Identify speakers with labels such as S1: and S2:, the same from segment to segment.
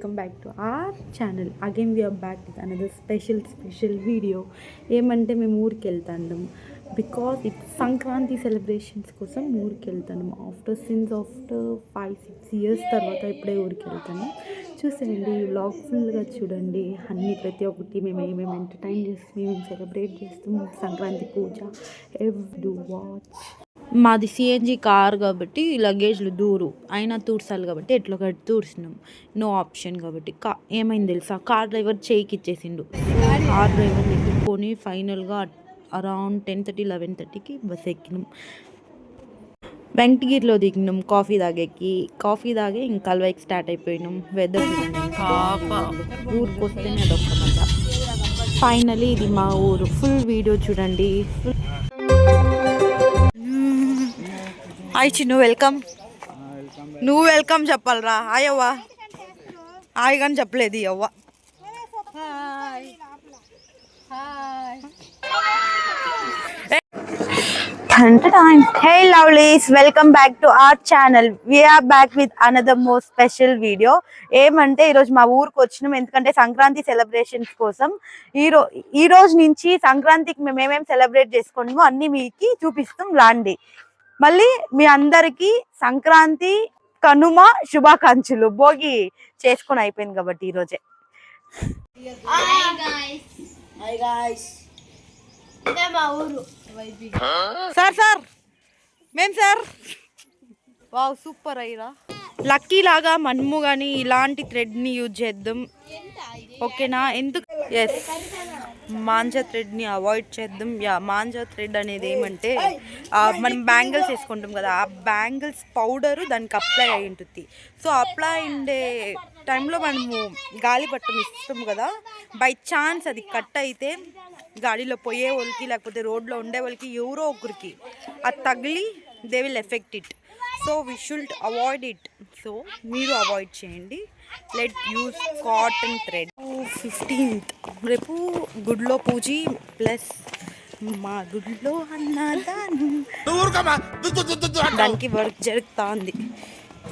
S1: welcome back to our channel. Again we are back with another special video. ఏమంటే మేము ఊరికి వెళ్తాం because it's Sankranti celebrations కోసం ఊరికి వెళ్తాను. ఆఫ్టర్ 5-6 ఇయర్స్ తర్వాత ఇప్పుడే ఊరికి వెళ్తాను. చూసేయండి వ్లాగ్ ఫుల్గా చూడండి. అన్నీ ప్రతి ఒక్కటి మేము ఏమేమి ఎంటర్టైన్ చేస్తాం, మేము సెలబ్రేట్ చేస్తాం సంక్రాంతి పూజ. Do watch. మాది సిఎన్జి కార్ కాబట్టి లగేజ్లు దూరు అయినా తూర్చాలి కాబట్టి ఎట్లా కట్టి తూర్చినాం. నో ఆప్షన్ కాబట్టి ఏమైంది తెలుసా, కార్ డ్రైవర్ చేయికి ఇచ్చేసిండు. కార్ డ్రైవర్ ఎత్తుకొని ఫైనల్గా అరౌండ్ 10:30-11:30కి బస్ ఎక్కినాం. వెంకటగిరిలో దిగినాం. కాఫీ తాగే ఇంకా కల్వాయికి స్టార్ట్ అయిపోయినాం. వెదర్ ఊరికి వస్తేనే అదొక్క మజా. ఫైనలీ ఇది మా ఊరు. ఫుల్ వీడియో చూడండి. Hi Chinnu, welcome. నువ్వు వెల్కమ్ చెప్పాలరా. హాయ్ అవ్వ. హాయ్ కానీ చెప్పలేదు అవ్వ. Hey lovelies, welcome back to our channel. We are back with another more special video. ఏమంటే ఈరోజు మా ఊరికి వచ్చినాం ఎందుకంటే సంక్రాంతి సెలబ్రేషన్స్ కోసం. ఈ రోజు నుంచి సంక్రాంతికి మేము ఏమేమి సెలబ్రేట్ చేసుకుంటామో అన్ని మీకు చూపిస్తాం రాండి. మళ్ళీ మీ అందరికి సంక్రాంతి కనుమ శుభాకాంక్షలు. భోగి చేసుకొని అయిపోయింది కాబట్టి ఈరోజే. సార్ మేం సార్ వావ్ సూపర్ అయ్యిరా. లక్కీ లాగా మనము కానీ ఇలాంటి థ్రెడ్ని యూజ్ చేద్దాం, ఓకేనా? ఎందుకు మాంజా థ్రెడ్ని అవాయిడ్ చేద్దాం. మాంజా థ్రెడ్ అనేది ఏమంటే మనం బ్యాంగిల్స్ వేసుకుంటాం కదా, ఆ బ్యాంగిల్స్ పౌడరు దానికి అప్లై అయి ఉంటుంది. సో అప్లై ఉండే టైంలో మనము గాలిపటం ఇస్తాం కదా, బై ఛాన్స్ అది కట్ అయితే గాడిలో పోయే వాళ్ళకి లేకపోతే రోడ్లో ఉండే వాళ్ళకి ఎవరో ఒకరికి అది తగిలి they will effect it. So we should avoid it. So మీరు అవాయిడ్ చేయండి. Let use cotton thread. 15th రేపు గుడిలో పూజి ప్లస్ మా గుడిలో అన్నదానం, దానికి వర్క్ జరుగుతా ఉంది.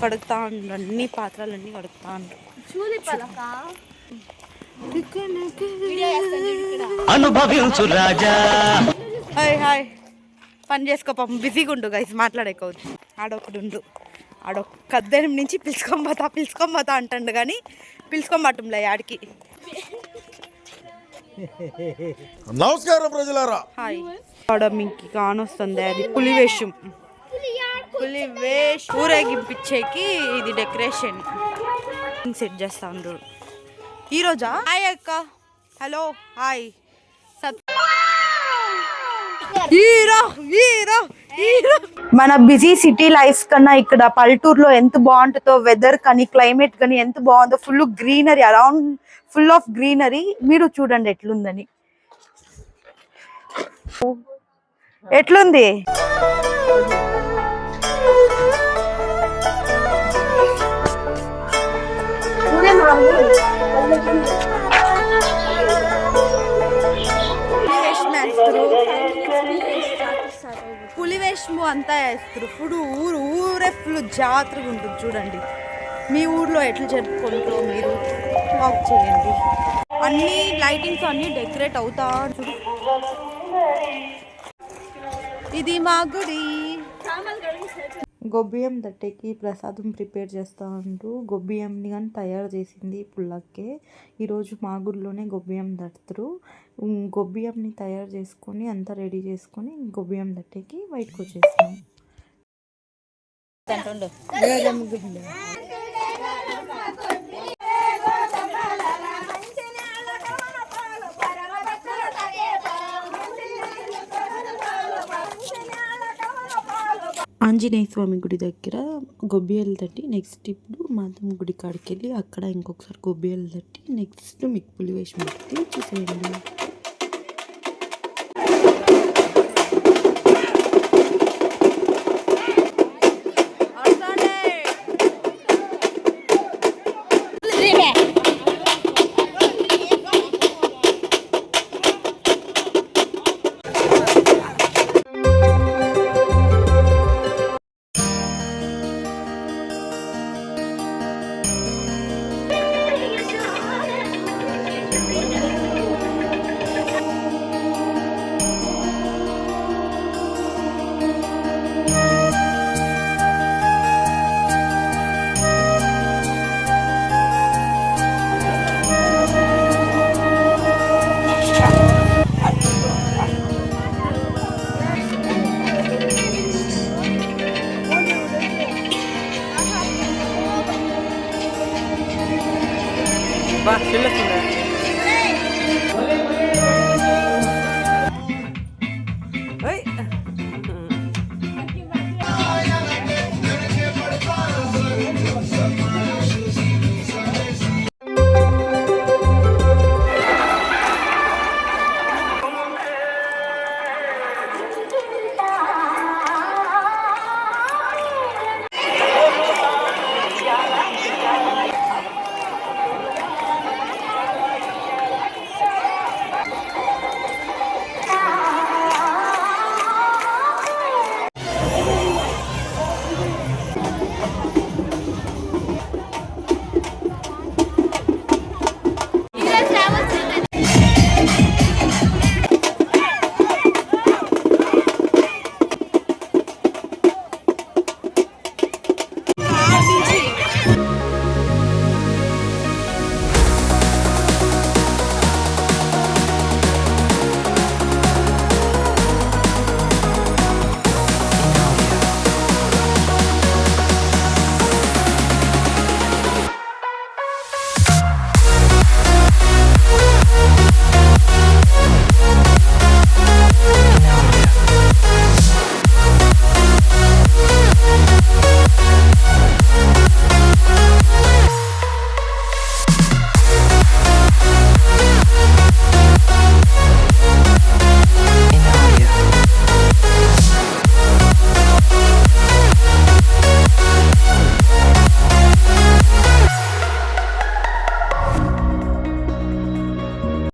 S1: కడుగుతా ఉండ్రు, అన్ని పాత్రలన్నీ కడుగుతా ఉండ్రు. అనుభవించు రాజా. హాయ్ హాయ్, పని చేసుకో పాపం, బిజీగా ఉండు గైస్, మాట్లాడేకోవచ్చు. ఆడొకడు ఆడొక 18 నుంచి పిలుచుకోబోతా అంటాడు కానీ పిలుచుకోబట్టంలే ఆడికి.
S2: నమస్కారం ప్రజలారా.
S1: హాయ్. ఆడ మీకు కానొస్తుంది అది పులివేషం ఊరేగింపించేకి ఇది డెకరేషన్ సెట్ చేస్తా ఉండ్రు ఈరోజా. హాయ్ అక్క. Hello hi. మన బిజీ సిటీ లైఫ్ కన్నా ఇక్కడ పల్లెటూరులో ఎంత బాగుంటుందో, వెదర్ కానీ క్లైమేట్ కానీ ఎంత బాగుందో. Full greenery, around full of greenery. మీరు చూడండి ఎట్లుందని. ఎట్లుంది పులివేషము అంతా వేస్తారు. ఊరే ఫుల్ జాతరగా ఉంటుంది. చూడండి మీ ఊర్లో ఎట్లా జరుపుకుంటారో మీరు వాక్ చేయండి. అన్ని లైటింగ్స్ అన్ని డెకరేట్ అవుతా. చూడు ఇది మా గుడి. గొబ్బియం దట్టేకి ప్రసాదం ప్రిపేర్ చేస్తూ ఉంటారు. గొబ్బియంని కానీ తయారు చేసింది పుల్లక్కే. ఈరోజు మా గుడిలోనే గొబ్బియం దట్టుతారు. గొబ్బియంని తయారు చేసుకొని అంతా రెడీ చేసుకొని గొబ్బియం దట్టేకి బయటకు వచ్చేస్తాం. ఆంజనేయ స్వామి గుడి దగ్గర గొబ్బియాలు తట్టి నెక్స్ట్ ఇప్పుడు మాతమ్మ గుడి కాడికి వెళ్ళి అక్కడ ఇంకొకసారి గొబ్బియాలు తట్టి నెక్స్ట్ మీకు పులివేషం పెట్టి చూసేయండి.
S3: బా చిల్లస్తుందా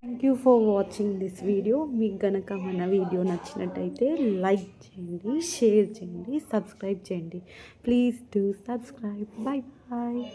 S1: thank you for watching this video. మీకు గనక మన వీడియో నచ్చినట్టయితే లైక్ చేయండి, షేర్ చేయండి, సబ్స్క్రైబ్ చేయండి. Please do subscribe. Bye bye.